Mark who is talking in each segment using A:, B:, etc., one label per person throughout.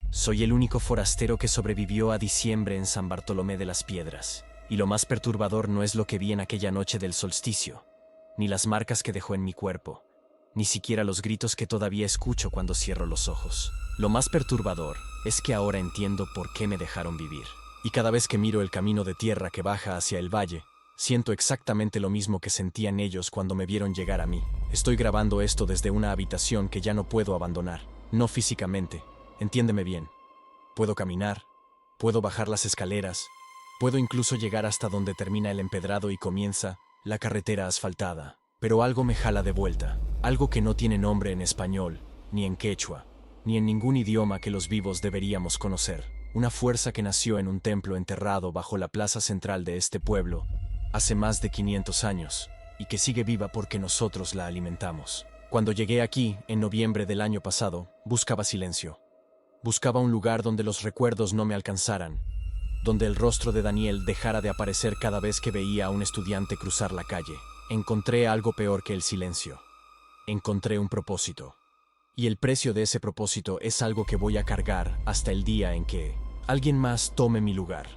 A: Soy el único forastero que sobrevivió a diciembre en San Bartolomé de las Piedras. Y lo más perturbador no es lo que vi en aquella noche del solsticio, ni las marcas que dejó en mi cuerpo, ni siquiera los gritos que todavía escucho cuando cierro los ojos. Lo más perturbador es que ahora entiendo por qué me dejaron vivir. Y cada vez que miro el camino de tierra que baja hacia el valle, siento exactamente lo mismo que sentían ellos cuando me vieron llegar a mí. Estoy grabando esto desde una habitación que ya no puedo abandonar. No físicamente, entiéndeme bien. Puedo caminar, puedo bajar las escaleras, puedo incluso llegar hasta donde termina el empedrado y comienza la carretera asfaltada. Pero algo me jala de vuelta, algo que no tiene nombre en español, ni en quechua, ni en ningún idioma que los vivos deberíamos conocer. Una fuerza que nació en un templo enterrado bajo la plaza central de este pueblo hace más de 500 años, y que sigue viva porque nosotros la alimentamos. Cuando llegué aquí, en noviembre del año pasado, buscaba silencio. Buscaba un lugar donde los recuerdos no me alcanzaran, donde el rostro de Daniel dejara de aparecer cada vez que veía a un estudiante cruzar la calle. Encontré algo peor que el silencio. Encontré un propósito. Y el precio de ese propósito es algo que voy a cargar hasta el día en que alguien más tome mi lugar.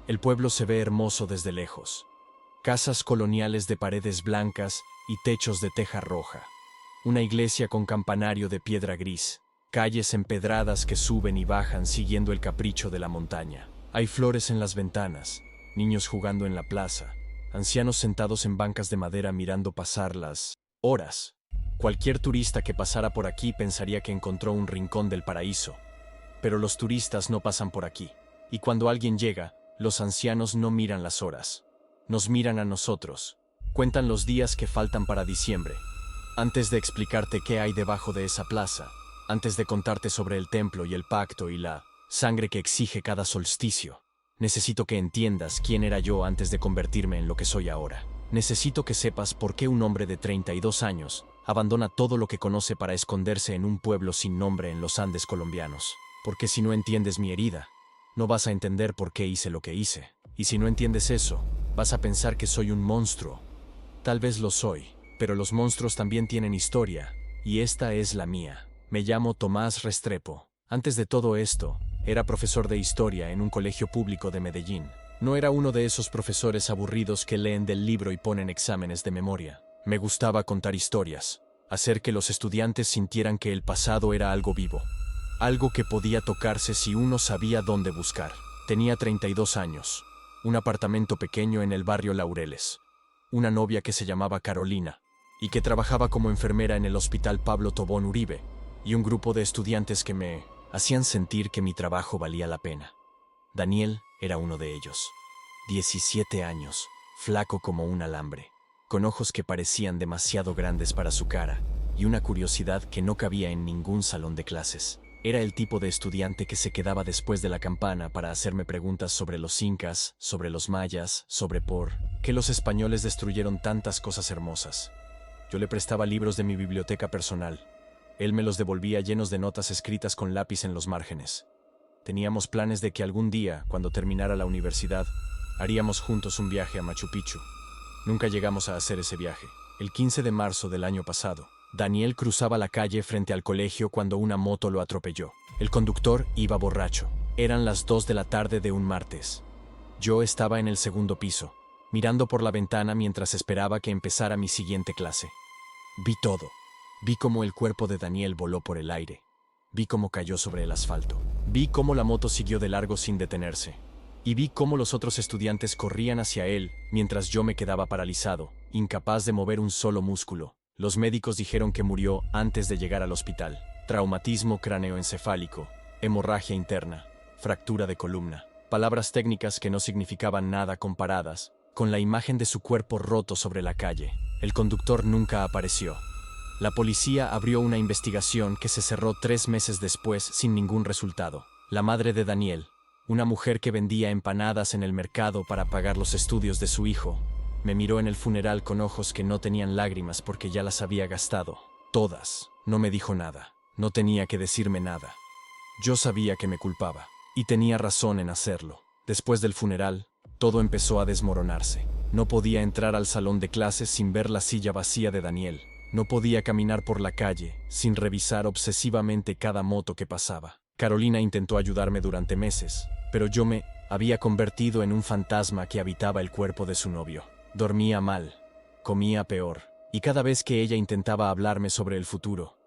A: El pueblo se ve hermoso desde lejos. Casas coloniales de paredes blancas y techos de teja roja. Una iglesia con campanario de piedra gris. Calles empedradas que suben y bajan siguiendo el capricho de la montaña. Hay flores en las ventanas, niños jugando en la plaza, ancianos sentados en bancas de madera mirando pasar las horas. Cualquier turista que pasara por aquí pensaría que encontró un rincón del paraíso. Pero los turistas no pasan por aquí. Y cuando alguien llega, los ancianos no miran las horas. Nos miran a nosotros. Cuentan los días que faltan para diciembre. Antes de explicarte qué hay debajo de esa plaza, antes de contarte sobre el templo y el pacto y la sangre que exige cada solsticio, necesito que entiendas quién era yo antes de convertirme en lo que soy ahora. Necesito que sepas por qué un hombre de 32 años abandona todo lo que conoce para esconderse en un pueblo sin nombre en los Andes colombianos. Porque si no entiendes mi herida, no vas a entender por qué hice lo que hice. Y si no entiendes eso, vas a pensar que soy un monstruo. Tal vez lo soy, pero los monstruos también tienen historia, y esta es la mía. Me llamo Tomás Restrepo. Antes de todo esto, era profesor de historia en un colegio público de Medellín. No era uno de esos profesores aburridos que leen del libro y ponen exámenes de memoria. Me gustaba contar historias, hacer que los estudiantes sintieran que el pasado era algo vivo, algo que podía tocarse si uno sabía dónde buscar. Tenía 32 años, un apartamento pequeño en el barrio Laureles, una novia que se llamaba Carolina y que trabajaba como enfermera en el Hospital Pablo Tobón Uribe, y un grupo de estudiantes que me hacían sentir que mi trabajo valía la pena. Daniel era uno de ellos. 17 años, flaco como un alambre, con ojos que parecían demasiado grandes para su cara y una curiosidad que no cabía en ningún salón de clases. Era el tipo de estudiante que se quedaba después de la campana para hacerme preguntas sobre los incas, sobre los mayas, sobre por qué los españoles destruyeron tantas cosas hermosas. Yo le prestaba libros de mi biblioteca personal. Él me los devolvía llenos de notas escritas con lápiz en los márgenes. Teníamos planes de que algún día, cuando terminara la universidad, haríamos juntos un viaje a Machu Picchu. Nunca llegamos a hacer ese viaje. El 15 de marzo del año pasado, Daniel cruzaba la calle frente al colegio cuando una moto lo atropelló. El conductor iba borracho. Eran las 2 de la tarde de un martes. Yo estaba en el segundo piso, mirando por la ventana mientras esperaba que empezara mi siguiente clase. Vi todo. Vi cómo el cuerpo de Daniel voló por el aire. Vi cómo cayó sobre el asfalto. Vi cómo la moto siguió de largo sin detenerse. Y vi cómo los otros estudiantes corrían hacia él mientras yo me quedaba paralizado, incapaz de mover un solo músculo. Los médicos dijeron que murió antes de llegar al hospital. Traumatismo cráneoencefálico, hemorragia interna, fractura de columna. Palabras técnicas que no significaban nada comparadas con la imagen de su cuerpo roto sobre la calle. El conductor nunca apareció. La policía abrió una investigación que se cerró 3 meses después sin ningún resultado. La madre de Daniel, una mujer que vendía empanadas en el mercado para pagar los estudios de su hijo, me miró en el funeral con ojos que no tenían lágrimas porque ya las había gastado. Todas. No me dijo nada. No tenía que decirme nada. Yo sabía que me culpaba, y tenía razón en hacerlo. Después del funeral, todo empezó a desmoronarse. No podía entrar al salón de clases sin ver la silla vacía de Daniel. No podía caminar por la calle sin revisar obsesivamente cada moto que pasaba. Carolina intentó ayudarme durante meses, pero yo me había convertido en un fantasma que habitaba el cuerpo de su novio. Dormía mal, comía peor, y cada vez que ella intentaba hablarme sobre el futuro,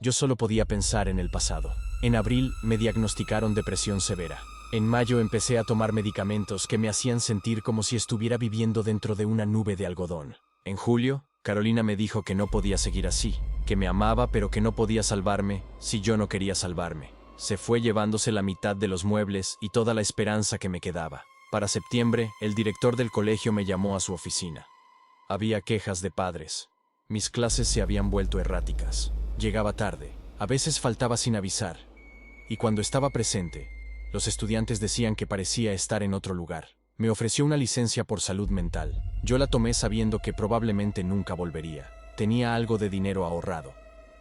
A: yo solo podía pensar en el pasado. En abril me diagnosticaron depresión severa. En mayo empecé a tomar medicamentos que me hacían sentir como si estuviera viviendo dentro de una nube de algodón. En julio, Carolina me dijo que no podía seguir así, que me amaba pero que no podía salvarme si yo no quería salvarme. Se fue llevándose la mitad de los muebles y toda la esperanza que me quedaba. Para septiembre, el director del colegio me llamó a su oficina. Había quejas de padres. Mis clases se habían vuelto erráticas. Llegaba tarde, a veces faltaba sin avisar, y cuando estaba presente, los estudiantes decían que parecía estar en otro lugar. Me ofreció una licencia por salud mental. Yo la tomé sabiendo que probablemente nunca volvería. Tenía algo de dinero ahorrado,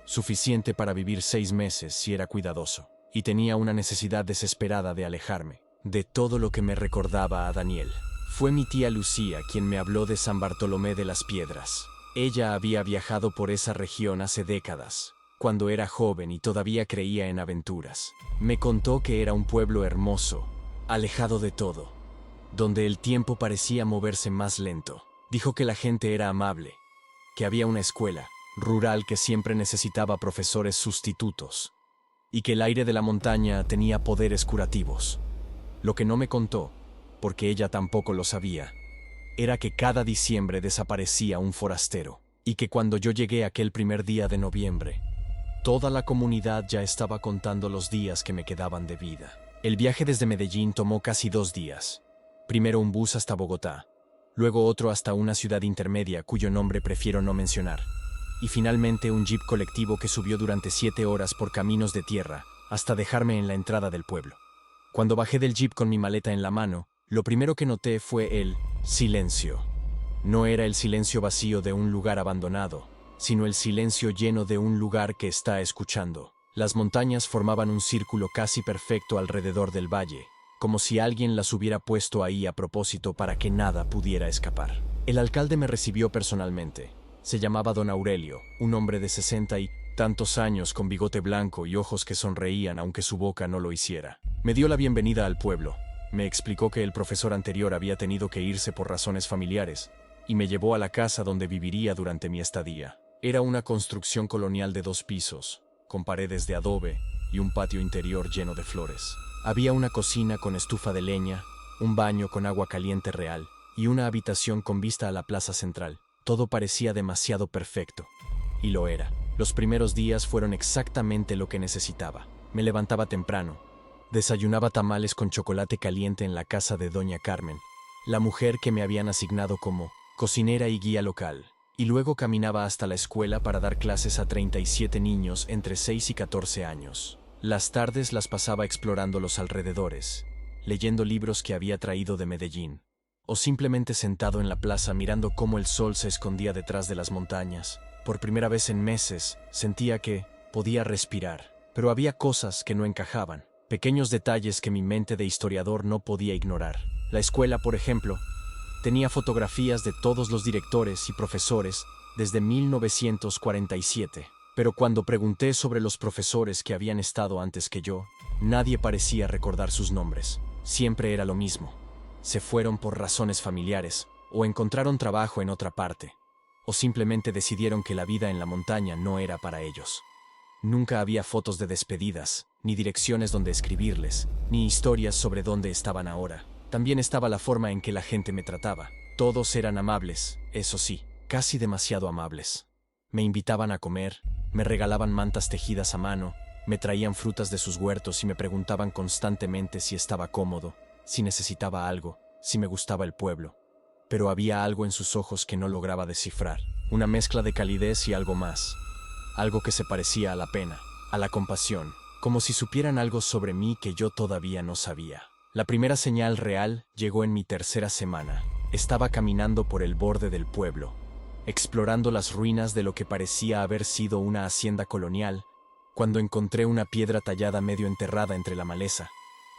A: suficiente para vivir 6 meses si era cuidadoso, y tenía una necesidad desesperada de alejarme de todo lo que me recordaba a Daniel. Fue mi tía Lucía quien me habló de San Bartolomé de las Piedras. Ella había viajado por esa región hace décadas, cuando era joven y todavía creía en aventuras. Me contó que era un pueblo hermoso, alejado de todo, donde el tiempo parecía moverse más lento. Dijo que la gente era amable, que había una escuela rural que siempre necesitaba profesores sustitutos, y que el aire de la montaña tenía poderes curativos. Lo que no me contó, porque ella tampoco lo sabía, era que cada diciembre desaparecía un forastero, y que cuando yo llegué aquel primer día de noviembre, toda la comunidad ya estaba contando los días que me quedaban de vida. El viaje desde Medellín tomó casi 2 días. Primero un bus hasta Bogotá, luego otro hasta una ciudad intermedia cuyo nombre prefiero no mencionar, y finalmente un jeep colectivo que subió durante 7 horas por caminos de tierra hasta dejarme en la entrada del pueblo. Cuando bajé del jeep con mi maleta en la mano, lo primero que noté fue el silencio. No era el silencio vacío de un lugar abandonado, sino el silencio lleno de un lugar que está escuchando. Las montañas formaban un círculo casi perfecto alrededor del valle, como si alguien las hubiera puesto ahí a propósito para que nada pudiera escapar. El alcalde me recibió personalmente. Se llamaba don Aurelio, un hombre de 60 y tantos años con bigote blanco y ojos que sonreían aunque su boca no lo hiciera. Me dio la bienvenida al pueblo. Me explicó que el profesor anterior había tenido que irse por razones familiares y me llevó a la casa donde viviría durante mi estadía. Era una construcción colonial de 2 pisos, con paredes de adobe y un patio interior lleno de flores. Había una cocina con estufa de leña, un baño con agua caliente real y una habitación con vista a la plaza central. Todo parecía demasiado perfecto, y lo era. Los primeros días fueron exactamente lo que necesitaba. Me levantaba temprano, desayunaba tamales con chocolate caliente en la casa de doña Carmen, la mujer que me habían asignado como cocinera y guía local, y luego caminaba hasta la escuela para dar clases a 37 niños entre 6 y 14 años. Las tardes las pasaba explorando los alrededores, leyendo libros que había traído de Medellín, o simplemente sentado en la plaza mirando cómo el sol se escondía detrás de las montañas. Por primera vez en meses sentía que podía respirar, pero había cosas que no encajaban, pequeños detalles que mi mente de historiador no podía ignorar. La escuela, por ejemplo, tenía fotografías de todos los directores y profesores desde 1947, pero cuando pregunté sobre los profesores que habían estado antes que yo, nadie parecía recordar sus nombres. Siempre era lo mismo. Se fueron por razones familiares, o encontraron trabajo en otra parte, o simplemente decidieron que la vida en la montaña no era para ellos. Nunca había fotos de despedidas, ni direcciones donde escribirles, ni historias sobre dónde estaban ahora. También estaba la forma en que la gente me trataba. Todos eran amables, eso sí, casi demasiado amables. Me invitaban a comer, me regalaban mantas tejidas a mano, me traían frutas de sus huertos y me preguntaban constantemente si estaba cómodo, si necesitaba algo, si me gustaba el pueblo. Pero había algo en sus ojos que no lograba descifrar, una mezcla de calidez y algo más. Algo que se parecía a la pena, a la compasión, como si supieran algo sobre mí que yo todavía no sabía. La primera señal real llegó en mi 3ª semana. Estaba caminando por el borde del pueblo, explorando las ruinas de lo que parecía haber sido una hacienda colonial, cuando encontré una piedra tallada medio enterrada entre la maleza.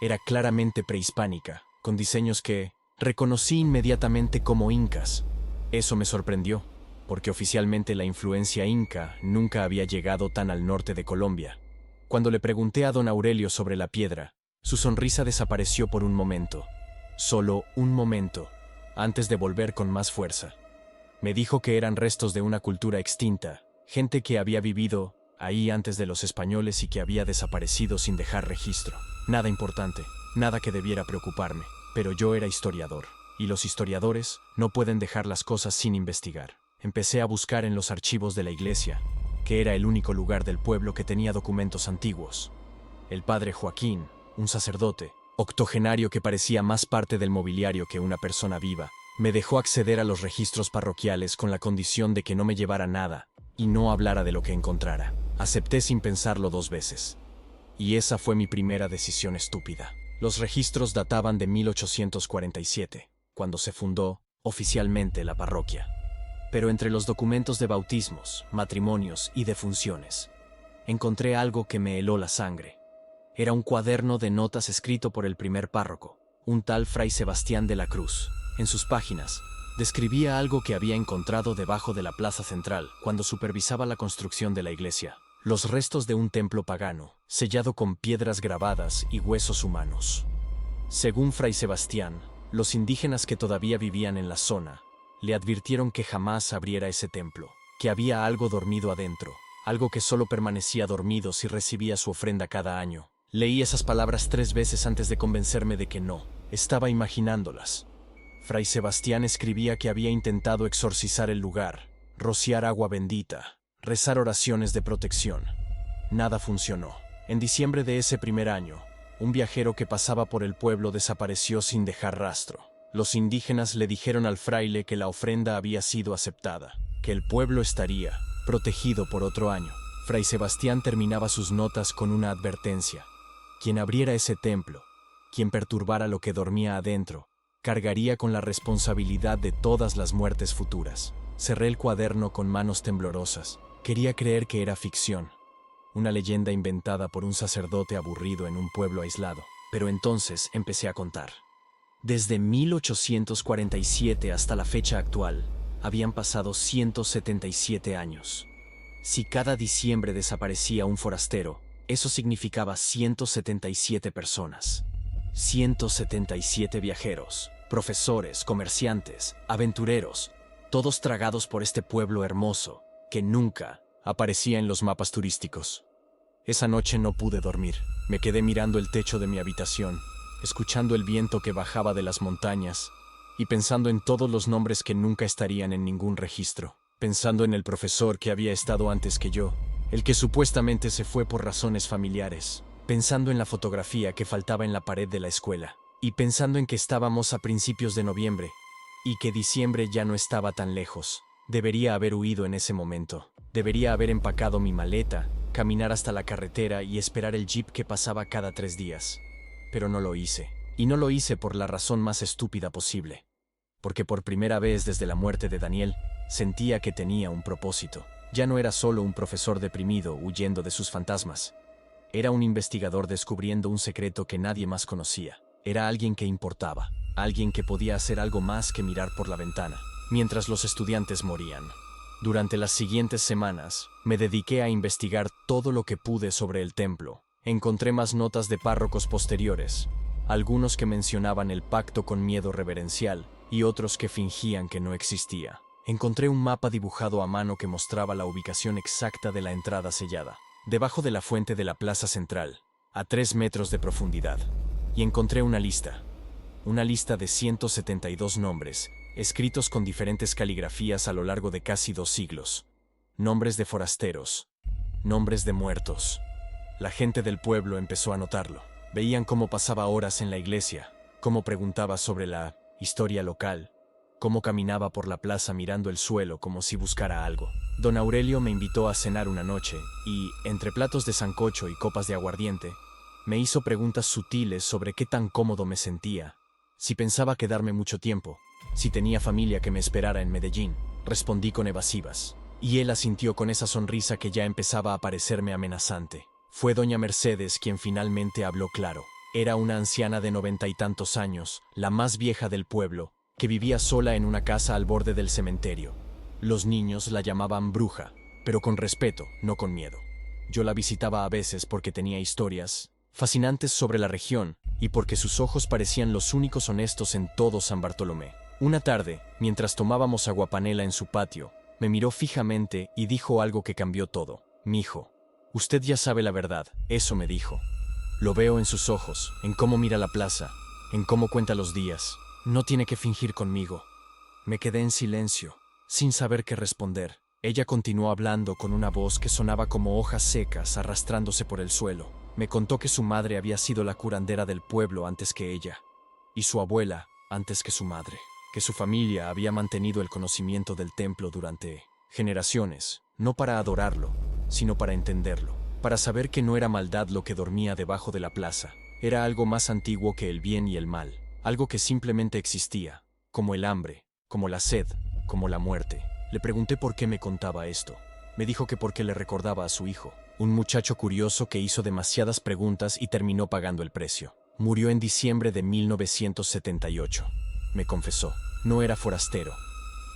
A: Era claramente prehispánica, con diseños que reconocí inmediatamente como incas. Eso me sorprendió, porque oficialmente la influencia inca nunca había llegado tan al norte de Colombia. Cuando le pregunté a don Aurelio sobre la piedra, su sonrisa desapareció por un momento. Solo un momento, antes de volver con más fuerza. Me dijo que eran restos de una cultura extinta, gente que había vivido ahí antes de los españoles y que había desaparecido sin dejar registro. Nada importante, nada que debiera preocuparme, pero yo era historiador, y los historiadores no pueden dejar las cosas sin investigar. Empecé a buscar en los archivos de la iglesia, que era el único lugar del pueblo que tenía documentos antiguos. El padre Joaquín, un sacerdote, octogenario que parecía más parte del mobiliario que una persona viva, me dejó acceder a los registros parroquiales con la condición de que no me llevara nada y no hablara de lo que encontrara. Acepté sin pensarlo 2 veces. Y esa fue mi primera decisión estúpida. Los registros databan de 1847, cuando se fundó oficialmente la parroquia. Pero entre los documentos de bautismos, matrimonios y defunciones, encontré algo que me heló la sangre. Era un cuaderno de notas escrito por el primer párroco, un tal Fray Sebastián de la Cruz. En sus páginas, describía algo que había encontrado debajo de la plaza central cuando supervisaba la construcción de la iglesia. Los restos de un templo pagano, sellado con piedras grabadas y huesos humanos. Según Fray Sebastián, los indígenas que todavía vivían en la zona le advirtieron que jamás abriera ese templo, que había algo dormido adentro, algo que solo permanecía dormido si recibía su ofrenda cada año. Leí esas palabras 3 veces antes de convencerme de que no, estaba imaginándolas. Fray Sebastián escribía que había intentado exorcizar el lugar, rociar agua bendita, rezar oraciones de protección. Nada funcionó. En diciembre de ese primer año, un viajero que pasaba por el pueblo desapareció sin dejar rastro. Los indígenas le dijeron al fraile que la ofrenda había sido aceptada, que el pueblo estaría protegido por otro año. Fray Sebastián terminaba sus notas con una advertencia. Quien abriera ese templo, quien perturbara lo que dormía adentro, cargaría con la responsabilidad de todas las muertes futuras. Cerré el cuaderno con manos temblorosas. Quería creer que era ficción, una leyenda inventada por un sacerdote aburrido en un pueblo aislado. Pero entonces empecé a contar. Desde 1847 hasta la fecha actual, habían pasado 177 años. Si cada diciembre desaparecía un forastero, eso significaba 177 personas. 177 viajeros, profesores, comerciantes, aventureros, todos tragados por este pueblo hermoso, que nunca aparecía en los mapas turísticos. Esa noche no pude dormir. Me quedé mirando el techo de mi habitación, escuchando el viento que bajaba de las montañas y pensando en todos los nombres que nunca estarían en ningún registro. Pensando en el profesor que había estado antes que yo, el que supuestamente se fue por razones familiares. Pensando en la fotografía que faltaba en la pared de la escuela. Y pensando en que estábamos a principios de noviembre y que diciembre ya no estaba tan lejos. Debería haber huido en ese momento. Debería haber empacado mi maleta, caminar hasta la carretera y esperar el jeep que pasaba cada 3 días. Pero no lo hice. Y no lo hice por la razón más estúpida posible. Porque por primera vez desde la muerte de Daniel, sentía que tenía un propósito. Ya no era solo un profesor deprimido huyendo de sus fantasmas. Era un investigador descubriendo un secreto que nadie más conocía. Era alguien que importaba. Alguien que podía hacer algo más que mirar por la ventana, mientras los estudiantes morían. Durante las siguientes semanas, me dediqué a investigar todo lo que pude sobre el templo. Encontré más notas de párrocos posteriores, algunos que mencionaban el pacto con miedo reverencial y otros que fingían que no existía. Encontré un mapa dibujado a mano que mostraba la ubicación exacta de la entrada sellada, debajo de la fuente de la plaza central, a 3 metros de profundidad. Y encontré una lista de 172 nombres, escritos con diferentes caligrafías a lo largo de casi 2 siglos. Nombres de forasteros, nombres de muertos. La gente del pueblo empezó a notarlo. Veían cómo pasaba horas en la iglesia, cómo preguntaba sobre la historia local, cómo caminaba por la plaza mirando el suelo como si buscara algo. Don Aurelio me invitó a cenar una noche y, entre platos de sancocho y copas de aguardiente, me hizo preguntas sutiles sobre qué tan cómodo me sentía, si pensaba quedarme mucho tiempo, si tenía familia que me esperara en Medellín. Respondí con evasivas, y él asintió con esa sonrisa que ya empezaba a parecerme amenazante. Fue doña Mercedes quien finalmente habló claro. Era una anciana de 90 y tantos años, la más vieja del pueblo, que vivía sola en una casa al borde del cementerio. Los niños la llamaban bruja, pero con respeto, no con miedo. Yo la visitaba a veces porque tenía historias fascinantes sobre la región y porque sus ojos parecían los únicos honestos en todo San Bartolomé. Una tarde, mientras tomábamos aguapanela en su patio, me miró fijamente y dijo algo que cambió todo. «Mijo, usted ya sabe la verdad», eso me dijo. «Lo veo en sus ojos, en cómo mira la plaza, en cómo cuenta los días. No tiene que fingir conmigo». Me quedé en silencio, sin saber qué responder. Ella continuó hablando con una voz que sonaba como hojas secas arrastrándose por el suelo. Me contó que su madre había sido la curandera del pueblo antes que ella, y su abuela antes que su madre, que su familia había mantenido el conocimiento del templo durante generaciones, no para adorarlo, sino para entenderlo, para saber que no era maldad lo que dormía debajo de la plaza, era algo más antiguo que el bien y el mal, algo que simplemente existía, como el hambre, como la sed, como la muerte. Le pregunté por qué me contaba esto. Me dijo que porque le recordaba a su hijo, un muchacho curioso que hizo demasiadas preguntas y terminó pagando el precio. Murió en diciembre de 1978. Me confesó, no era forastero,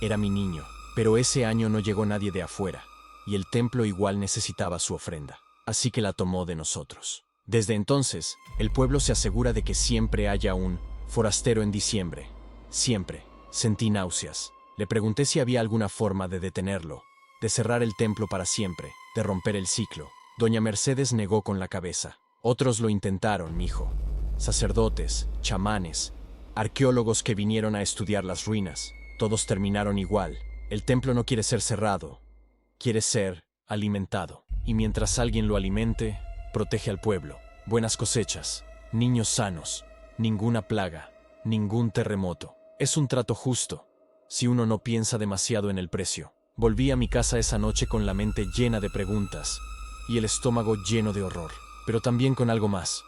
A: era mi niño, pero ese año no llegó nadie de afuera, y el templo igual necesitaba su ofrenda, así que la tomó de nosotros. Desde entonces, el pueblo se asegura de que siempre haya un forastero en diciembre. Siempre. Sentí náuseas. Le pregunté si había alguna forma de detenerlo, de cerrar el templo para siempre, de romper el ciclo. Doña Mercedes negó con la cabeza. Otros lo intentaron, mijo. Sacerdotes, chamanes, arqueólogos que vinieron a estudiar las ruinas. Todos terminaron igual. El templo no quiere ser cerrado, quiere ser alimentado. Y mientras alguien lo alimente, protege al pueblo. Buenas cosechas, niños sanos, ninguna plaga, ningún terremoto. Es un trato justo, si uno no piensa demasiado en el precio. Volví a mi casa esa noche con la mente llena de preguntas y el estómago lleno de horror, pero también con algo más.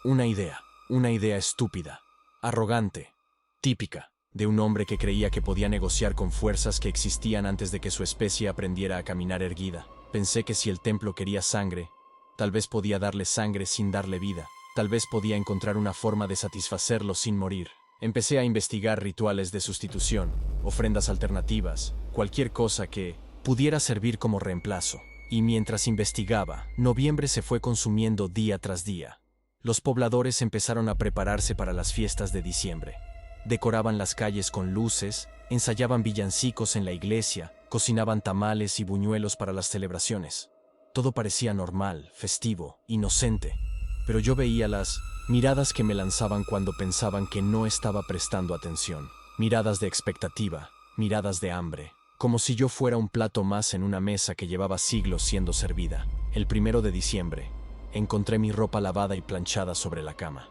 A: Una idea estúpida, arrogante, típica, de un hombre que creía que podía negociar con fuerzas que existían antes de que su especie aprendiera a caminar erguida. Pensé que si el templo quería sangre, tal vez podía darle sangre sin darle vida, tal vez podía encontrar una forma de satisfacerlo sin morir. Empecé a investigar rituales de sustitución, ofrendas alternativas, cualquier cosa que pudiera servir como reemplazo. Y mientras investigaba, noviembre se fue consumiendo día tras día. Los pobladores empezaron a prepararse para las fiestas de diciembre. Decoraban las calles con luces, ensayaban villancicos en la iglesia, cocinaban tamales y buñuelos para las celebraciones. Todo parecía normal, festivo, inocente. Pero yo veía las miradas que me lanzaban cuando pensaban que no estaba prestando atención. Miradas de expectativa, miradas de hambre. Como si yo fuera un plato más en una mesa que llevaba siglos siendo servida. El 1 de diciembre, encontré mi ropa lavada y planchada sobre la cama.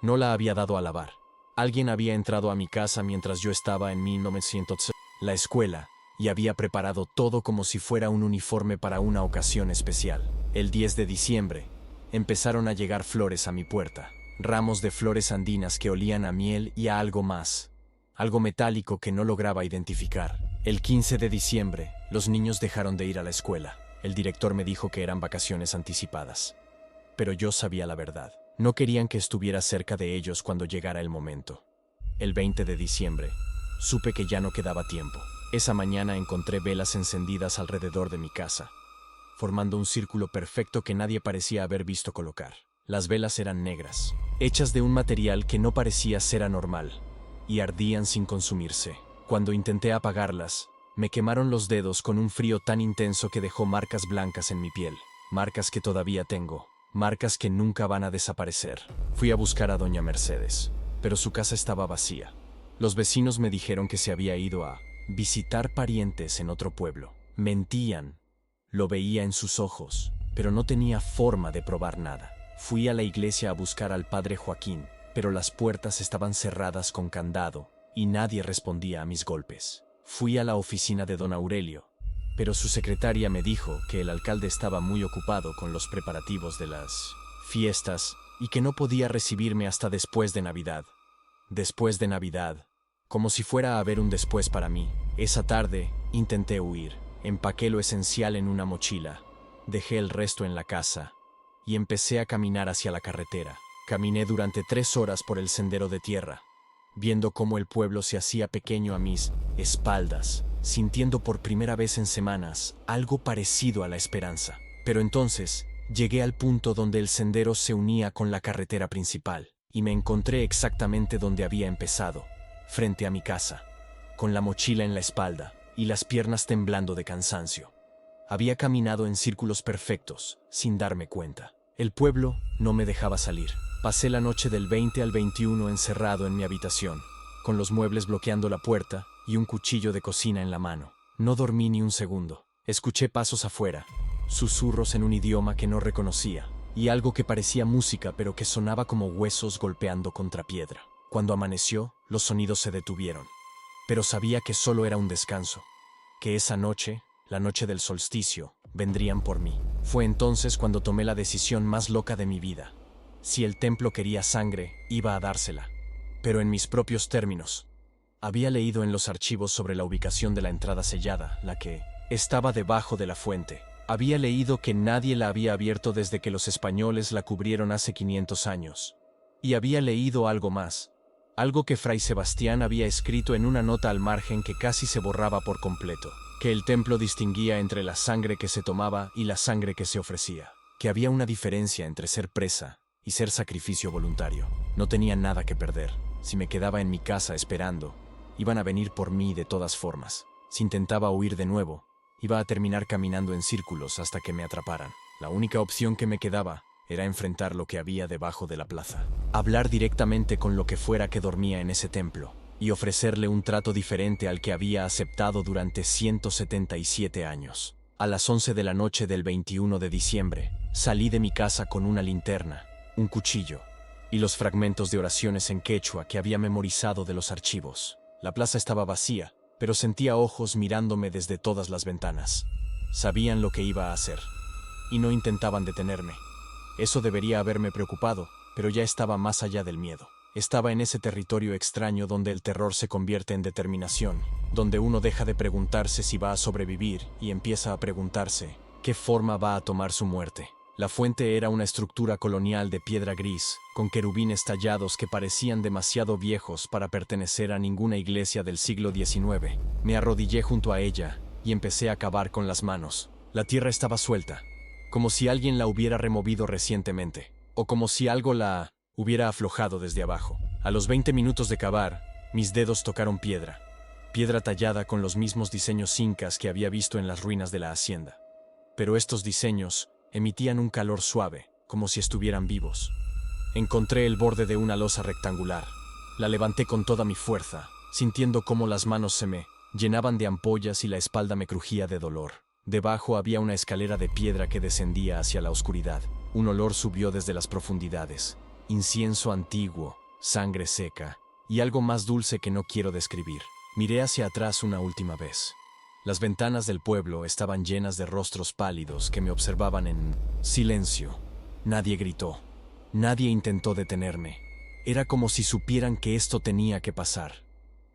A: No la había dado a lavar. Alguien había entrado a mi casa mientras yo estaba en 1900, la escuela, y había preparado todo como si fuera un uniforme para una ocasión especial. El 10 de diciembre, empezaron a llegar flores a mi puerta, ramos de flores andinas que olían a miel y a algo más, algo metálico que no lograba identificar. El 15 de diciembre, los niños dejaron de ir a la escuela. El director me dijo que eran vacaciones anticipadas. Pero yo sabía la verdad. No querían que estuviera cerca de ellos cuando llegara el momento. El 20 de diciembre, supe que ya no quedaba tiempo. Esa mañana encontré velas encendidas alrededor de mi casa, formando un círculo perfecto que nadie parecía haber visto colocar. Las velas eran negras, hechas de un material que no parecía ser anormal, y ardían sin consumirse. Cuando intenté apagarlas, me quemaron los dedos con un frío tan intenso que dejó marcas blancas en mi piel, marcas que todavía tengo, marcas que nunca van a desaparecer. Fui a buscar a doña Mercedes, pero su casa estaba vacía. Los vecinos me dijeron que se había ido a visitar parientes en otro pueblo. Mentían. Lo veía en sus ojos, pero no tenía forma de probar nada. Fui a la iglesia a buscar al padre Joaquín, pero las puertas estaban cerradas con candado y nadie respondía a mis golpes. Fui a la oficina de don Aurelio, pero su secretaria me dijo que el alcalde estaba muy ocupado con los preparativos de las fiestas y que no podía recibirme hasta después de Navidad. Después de Navidad, como si fuera a haber un después para mí. Esa tarde intenté huir. Empaqué lo esencial en una mochila, dejé el resto en la casa y empecé a caminar hacia la carretera. Caminé durante 3 horas por el sendero de tierra, viendo cómo el pueblo se hacía pequeño a mis espaldas, sintiendo por primera vez en semanas algo parecido a la esperanza. Pero entonces, llegué al punto donde el sendero se unía con la carretera principal, y me encontré exactamente donde había empezado, frente a mi casa, con la mochila en la espalda y las piernas temblando de cansancio. Había caminado en círculos perfectos, sin darme cuenta. El pueblo no me dejaba salir. Pasé la noche del 20 al 21 encerrado en mi habitación, con los muebles bloqueando la puerta y un cuchillo de cocina en la mano. No dormí ni un segundo. Escuché pasos afuera, susurros en un idioma que no reconocía, y algo que parecía música pero que sonaba como huesos golpeando contra piedra. Cuando amaneció, los sonidos se detuvieron, pero sabía que solo era un descanso, que esa noche, la noche del solsticio, vendrían por mí. Fue entonces cuando tomé la decisión más loca de mi vida. Si el templo quería sangre, iba a dársela, pero en mis propios términos. Había leído en los archivos sobre la ubicación de la entrada sellada, la que estaba debajo de la fuente. Había leído que nadie la había abierto desde que los españoles la cubrieron hace 500 años. Y había leído algo más, algo que Fray Sebastián había escrito en una nota al margen que casi se borraba por completo, que el templo distinguía entre la sangre que se tomaba y la sangre que se ofrecía, que había una diferencia entre ser presa y ser sacrificio voluntario. No tenía nada que perder. Si me quedaba en mi casa esperando, iban a venir por mí de todas formas. Si intentaba huir de nuevo, iba a terminar caminando en círculos hasta que me atraparan. La única opción que me quedaba era enfrentar lo que había debajo de la plaza. Hablar directamente con lo que fuera que dormía en ese templo y ofrecerle un trato diferente al que había aceptado durante 177 años. A las 11 de la noche del 21 de diciembre, salí de mi casa con una linterna, un cuchillo y los fragmentos de oraciones en quechua que había memorizado de los archivos. La plaza estaba vacía, pero sentía ojos mirándome desde todas las ventanas. Sabían lo que iba a hacer, y no intentaban detenerme. Eso debería haberme preocupado, pero ya estaba más allá del miedo. Estaba en ese territorio extraño donde el terror se convierte en determinación, donde uno deja de preguntarse si va a sobrevivir y empieza a preguntarse qué forma va a tomar su muerte. La fuente era una estructura colonial de piedra gris, con querubines tallados que parecían demasiado viejos para pertenecer a ninguna iglesia del siglo XIX. Me arrodillé junto a ella y empecé a cavar con las manos. La tierra estaba suelta, como si alguien la hubiera removido recientemente, o como si algo la hubiera aflojado desde abajo. A los 20 minutos de cavar, mis dedos tocaron piedra tallada con los mismos diseños incas que había visto en las ruinas de la hacienda. Pero estos diseños emitían un calor suave, como si estuvieran vivos. Encontré el borde de una losa rectangular. La levanté con toda mi fuerza, sintiendo cómo las manos se me llenaban de ampollas y la espalda me crujía de dolor. Debajo había una escalera de piedra que descendía hacia la oscuridad. Un olor subió desde las profundidades. Incienso antiguo, sangre seca y algo más dulce que no quiero describir. Miré hacia atrás una última vez. Las ventanas del pueblo estaban llenas de rostros pálidos que me observaban en silencio. Nadie gritó. Nadie intentó detenerme. Era como si supieran que esto tenía que pasar.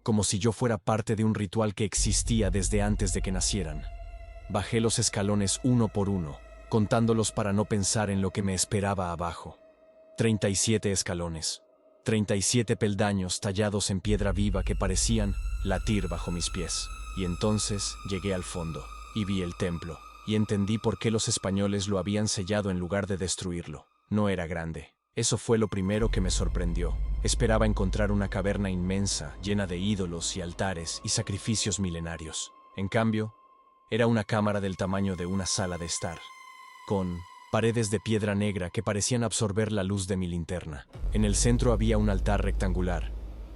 A: Como si yo fuera parte de un ritual que existía desde antes de que nacieran. Bajé los escalones uno por uno, contándolos para no pensar en lo que me esperaba abajo. 37 escalones. 37 peldaños tallados en piedra viva que parecían latir bajo mis pies. Y entonces llegué al fondo, y vi el templo, y entendí por qué los españoles lo habían sellado en lugar de destruirlo. No era grande. Eso fue lo primero que me sorprendió. Esperaba encontrar una caverna inmensa, llena de ídolos y altares y sacrificios milenarios. En cambio, era una cámara del tamaño de una sala de estar, con paredes de piedra negra que parecían absorber la luz de mi linterna. En el centro había un altar rectangular,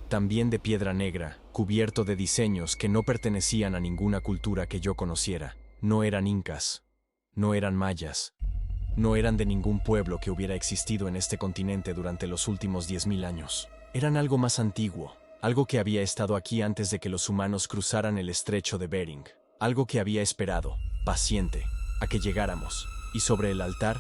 A: también de piedra negra, cubierto de diseños que no pertenecían a ninguna cultura que yo conociera. No eran incas, no eran mayas, no eran de ningún pueblo que hubiera existido en este continente durante los últimos 10.000 años. Eran algo más antiguo, algo que había estado aquí antes de que los humanos cruzaran el estrecho de Bering, algo que había esperado, paciente, a que llegáramos. Y sobre el altar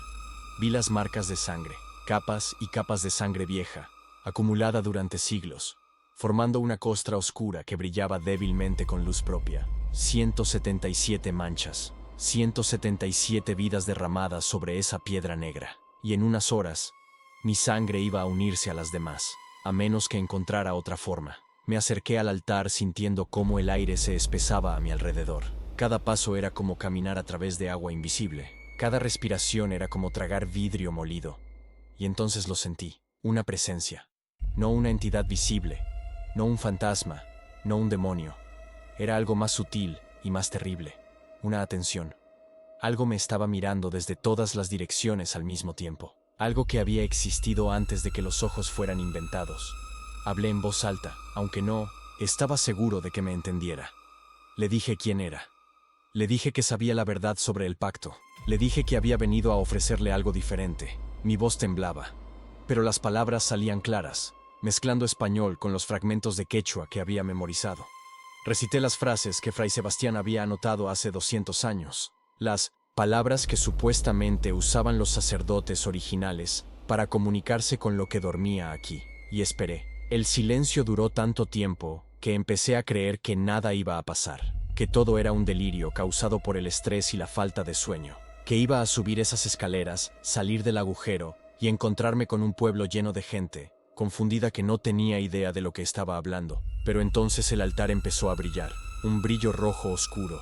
A: vi las marcas de sangre, capas y capas de sangre vieja, acumulada durante siglos, formando una costra oscura que brillaba débilmente con luz propia. 177 manchas, 177 vidas derramadas sobre esa piedra negra. Y en unas horas, mi sangre iba a unirse a las demás, a menos que encontrara otra forma. Me acerqué al altar sintiendo cómo el aire se espesaba a mi alrededor. Cada paso era como caminar a través de agua invisible. Cada respiración era como tragar vidrio molido. Y entonces lo sentí, una presencia. No una entidad visible, no un fantasma, no un demonio. Era algo más sutil y más terrible. Una atención. Algo me estaba mirando desde todas las direcciones al mismo tiempo. Algo que había existido antes de que los ojos fueran inventados. Hablé en voz alta, aunque no estaba seguro de que me entendiera. Le dije quién era. Le dije que sabía la verdad sobre el pacto. Le dije que había venido a ofrecerle algo diferente. Mi voz temblaba, pero las palabras salían claras, mezclando español con los fragmentos de quechua que había memorizado. Recité las frases que Fray Sebastián había anotado hace 200 años. Las palabras que supuestamente usaban los sacerdotes originales para comunicarse con lo que dormía aquí. Y esperé. El silencio duró tanto tiempo que empecé a creer que nada iba a pasar, que todo era un delirio causado por el estrés y la falta de sueño, que iba a subir esas escaleras, salir del agujero y encontrarme con un pueblo lleno de gente, confundida que no tenía idea de lo que estaba hablando. Pero entonces el altar empezó a brillar, un brillo rojo oscuro,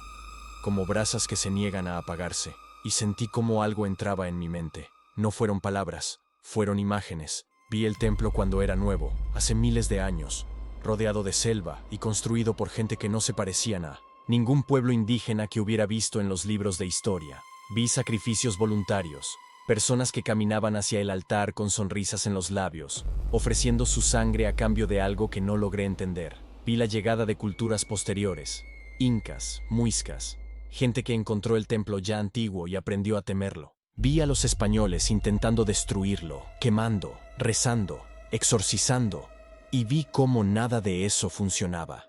A: como brasas que se niegan a apagarse, y sentí como algo entraba en mi mente. No fueron palabras, fueron imágenes. Vi el templo cuando era nuevo, hace miles de años, rodeado de selva y construido por gente que no se parecían a ningún pueblo indígena que hubiera visto en los libros de historia. Vi sacrificios voluntarios, personas que caminaban hacia el altar con sonrisas en los labios, ofreciendo su sangre a cambio de algo que no logré entender. Vi la llegada de culturas posteriores, incas, muiscas, gente que encontró el templo ya antiguo y aprendió a temerlo. Vi a los españoles intentando destruirlo, quemando, rezando, exorcizando, y vi cómo nada de eso funcionaba.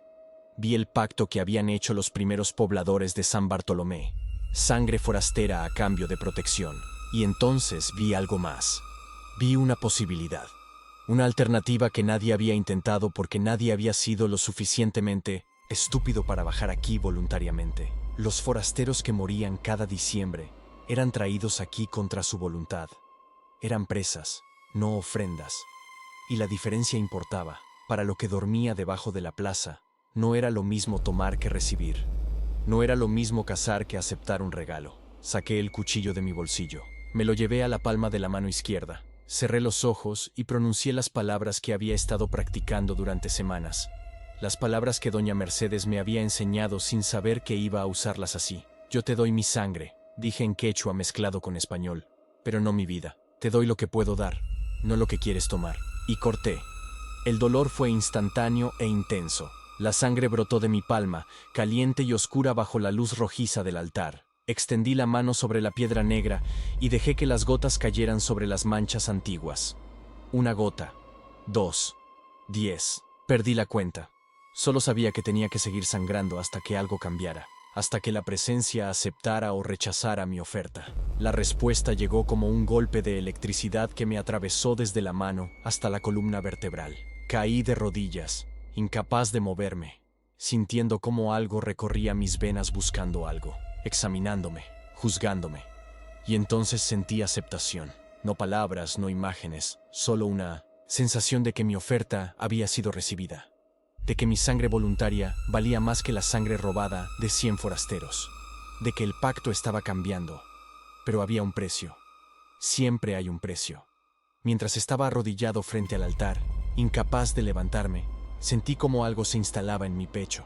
A: Vi el pacto que habían hecho los primeros pobladores de San Bartolomé, sangre forastera a cambio de protección. Y entonces vi algo más. Vi una posibilidad, una alternativa que nadie había intentado porque nadie había sido lo suficientemente estúpido para bajar aquí voluntariamente. Los forasteros que morían cada diciembre eran traídos aquí contra su voluntad. Eran presas, no ofrendas. Y la diferencia importaba. Para lo que dormía debajo de la plaza, no era lo mismo tomar que recibir. No era lo mismo cazar que aceptar un regalo. Saqué el cuchillo de mi bolsillo. Me lo llevé a la palma de la mano izquierda. Cerré los ojos y pronuncié las palabras que había estado practicando durante semanas. Las palabras que doña Mercedes me había enseñado sin saber que iba a usarlas así. Yo te doy mi sangre, dije en quechua mezclado con español, pero no mi vida. Te doy lo que puedo dar, no lo que quieres tomar. Y corté. El dolor fue instantáneo e intenso. La sangre brotó de mi palma, caliente y oscura bajo la luz rojiza del altar. Extendí la mano sobre la piedra negra y dejé que las gotas cayeran sobre las manchas antiguas. 1 gota, 2, 10. Perdí la cuenta. Solo sabía que tenía que seguir sangrando hasta que algo cambiara, hasta que la presencia aceptara o rechazara mi oferta. La respuesta llegó como un golpe de electricidad que me atravesó desde la mano hasta la columna vertebral. Caí de rodillas, incapaz de moverme, sintiendo cómo algo recorría mis venas buscando algo, examinándome, juzgándome. Y entonces sentí aceptación. No palabras, no imágenes, solo una sensación de que mi oferta había sido recibida, de que mi sangre voluntaria valía más que la sangre robada de 100 forasteros, de que el pacto estaba cambiando, pero había un precio. Siempre hay un precio. Mientras estaba arrodillado frente al altar, incapaz de levantarme, sentí como algo se instalaba en mi pecho,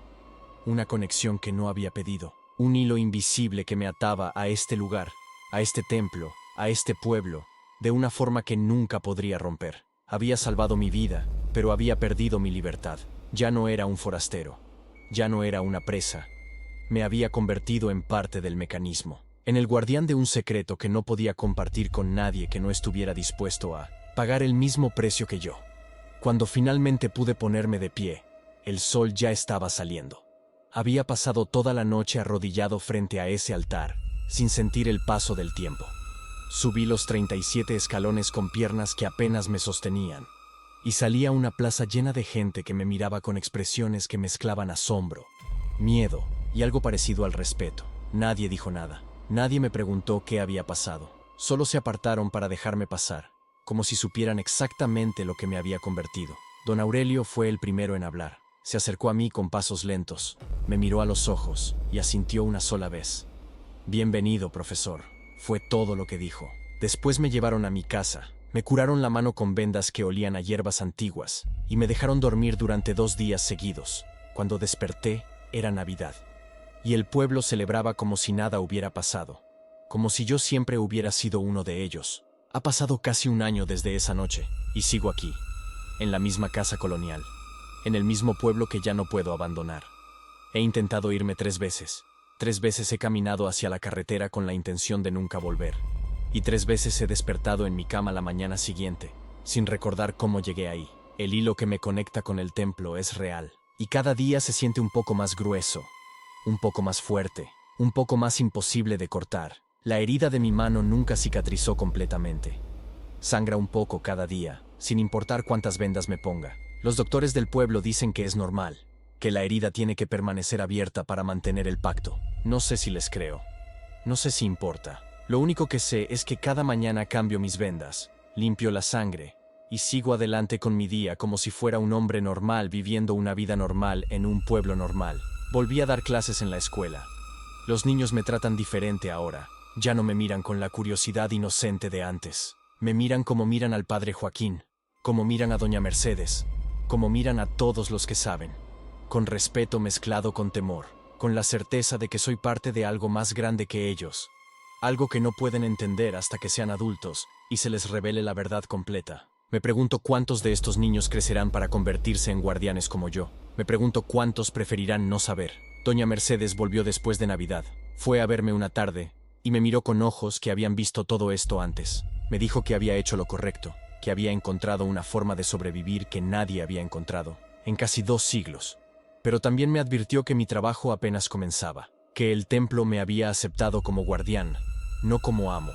A: una conexión que no había pedido, un hilo invisible que me ataba a este lugar, a este templo, a este pueblo, de una forma que nunca podría romper. Había salvado mi vida, pero había perdido mi libertad. Ya no era un forastero, ya no era una presa. Me había convertido en parte del mecanismo, en el guardián de un secreto que no podía compartir con nadie que no estuviera dispuesto a pagar el mismo precio que yo. Cuando finalmente pude ponerme de pie, el sol ya estaba saliendo. Había pasado toda la noche arrodillado frente a ese altar, sin sentir el paso del tiempo. Subí los 37 escalones con piernas que apenas me sostenían, y salí a una plaza llena de gente que me miraba con expresiones que mezclaban asombro, miedo y algo parecido al respeto. Nadie dijo nada. Nadie me preguntó qué había pasado. Solo se apartaron para dejarme pasar, como si supieran exactamente lo que me había convertido. Don Aurelio fue el primero en hablar. Se acercó a mí con pasos lentos, me miró a los ojos y asintió una sola vez. Bienvenido, profesor. Fue todo lo que dijo. Después me llevaron a mi casa, me curaron la mano con vendas que olían a hierbas antiguas y me dejaron dormir durante 2 días seguidos. Cuando desperté, era Navidad. Y el pueblo celebraba como si nada hubiera pasado, como si yo siempre hubiera sido uno de ellos. Ha pasado casi un año desde esa noche, y sigo aquí, en la misma casa colonial, en el mismo pueblo que ya no puedo abandonar. He intentado irme 3 veces. 3 veces he caminado hacia la carretera con la intención de nunca volver. Y 3 veces he despertado en mi cama la mañana siguiente, sin recordar cómo llegué ahí. El hilo que me conecta con el templo es real, y cada día se siente un poco más grueso, un poco más fuerte, un poco más imposible de cortar. La herida de mi mano nunca cicatrizó completamente. Sangra un poco cada día, sin importar cuántas vendas me ponga. Los doctores del pueblo dicen que es normal, que la herida tiene que permanecer abierta para mantener el pacto. No sé si les creo. No sé si importa. Lo único que sé es que cada mañana cambio mis vendas, limpio la sangre, y sigo adelante con mi día como si fuera un hombre normal viviendo una vida normal en un pueblo normal. Volví a dar clases en la escuela. Los niños me tratan diferente ahora. Ya no me miran con la curiosidad inocente de antes. Me miran como miran al padre Joaquín, como miran a doña Mercedes, como miran a todos los que saben. Con respeto mezclado con temor, con la certeza de que soy parte de algo más grande que ellos. Algo que no pueden entender hasta que sean adultos y se les revele la verdad completa. Me pregunto cuántos de estos niños crecerán para convertirse en guardianes como yo. Me pregunto cuántos preferirán no saber. Doña Mercedes volvió después de Navidad. Fue a verme una tarde y me miró con ojos que habían visto todo esto antes. Me dijo que había hecho lo correcto, que había encontrado una forma de sobrevivir que nadie había encontrado en casi 2 siglos. Pero también me advirtió que mi trabajo apenas comenzaba, que el templo me había aceptado como guardián, no como amo,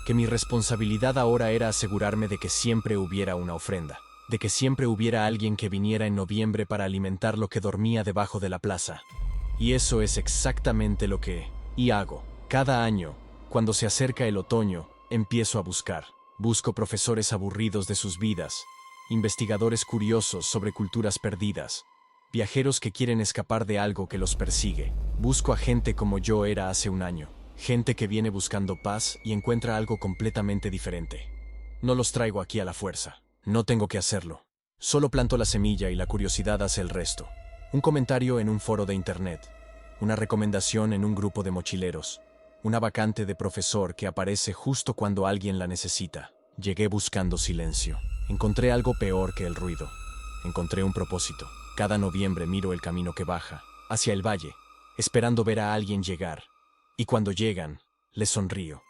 A: que mi responsabilidad ahora era asegurarme de que siempre hubiera una ofrenda, de que siempre hubiera alguien que viniera en noviembre para alimentar lo que dormía debajo de la plaza. Y eso es exactamente lo que hago. Cada año, cuando se acerca el otoño, empiezo a buscar. Busco profesores aburridos de sus vidas, investigadores curiosos sobre culturas perdidas, viajeros que quieren escapar de algo que los persigue. Busco a gente como yo era hace un año. Gente que viene buscando paz y encuentra algo completamente diferente. No los traigo aquí a la fuerza. No tengo que hacerlo. Solo planto la semilla y la curiosidad hace el resto. Un comentario en un foro de internet. Una recomendación en un grupo de mochileros. Una vacante de profesor que aparece justo cuando alguien la necesita. Llegué buscando silencio. Encontré algo peor que el ruido. Encontré un propósito. Cada noviembre miro el camino que baja, hacia el valle, esperando ver a alguien llegar. Y cuando llegan, les sonrío.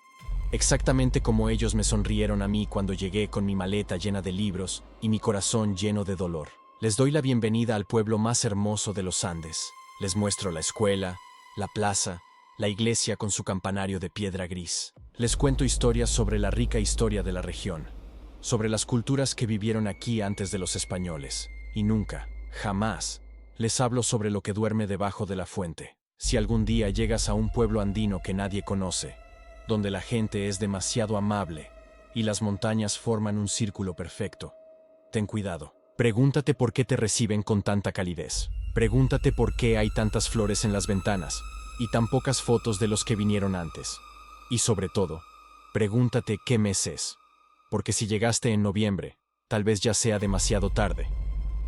A: Exactamente como ellos me sonrieron a mí cuando llegué con mi maleta llena de libros y mi corazón lleno de dolor. Les doy la bienvenida al pueblo más hermoso de los Andes. Les muestro la escuela, la plaza, la iglesia con su campanario de piedra gris. Les cuento historias sobre la rica historia de la región, sobre las culturas que vivieron aquí antes de los españoles. Y nunca, jamás, les hablo sobre lo que duerme debajo de la fuente. Si algún día llegas a un pueblo andino que nadie conoce, donde la gente es demasiado amable y las montañas forman un círculo perfecto, ten cuidado. Pregúntate por qué te reciben con tanta calidez. Pregúntate por qué hay tantas flores en las ventanas y tan pocas fotos de los que vinieron antes. Y sobre todo, pregúntate qué mes es. Porque si llegaste en noviembre, tal vez ya sea demasiado tarde.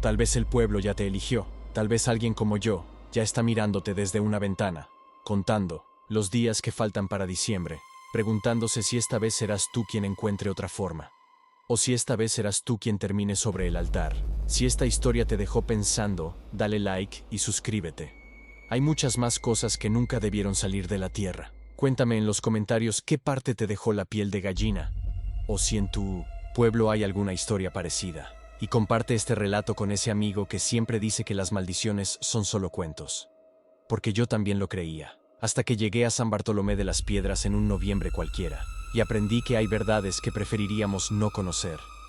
A: Tal vez el pueblo ya te eligió. Tal vez alguien como yo ya está mirándote desde una ventana, contando los días que faltan para diciembre, preguntándose si esta vez serás tú quien encuentre otra forma, o si esta vez serás tú quien termine sobre el altar. Si esta historia te dejó pensando, dale like y suscríbete. Hay muchas más cosas que nunca debieron salir de la tierra. Cuéntame en los comentarios qué parte te dejó la piel de gallina, o si en tu pueblo hay alguna historia parecida. Y comparte este relato con ese amigo que siempre dice que las maldiciones son solo cuentos. Porque yo también lo creía, hasta que llegué a San Bartolomé de las Piedras en un noviembre cualquiera, y aprendí que hay verdades que preferiríamos no conocer.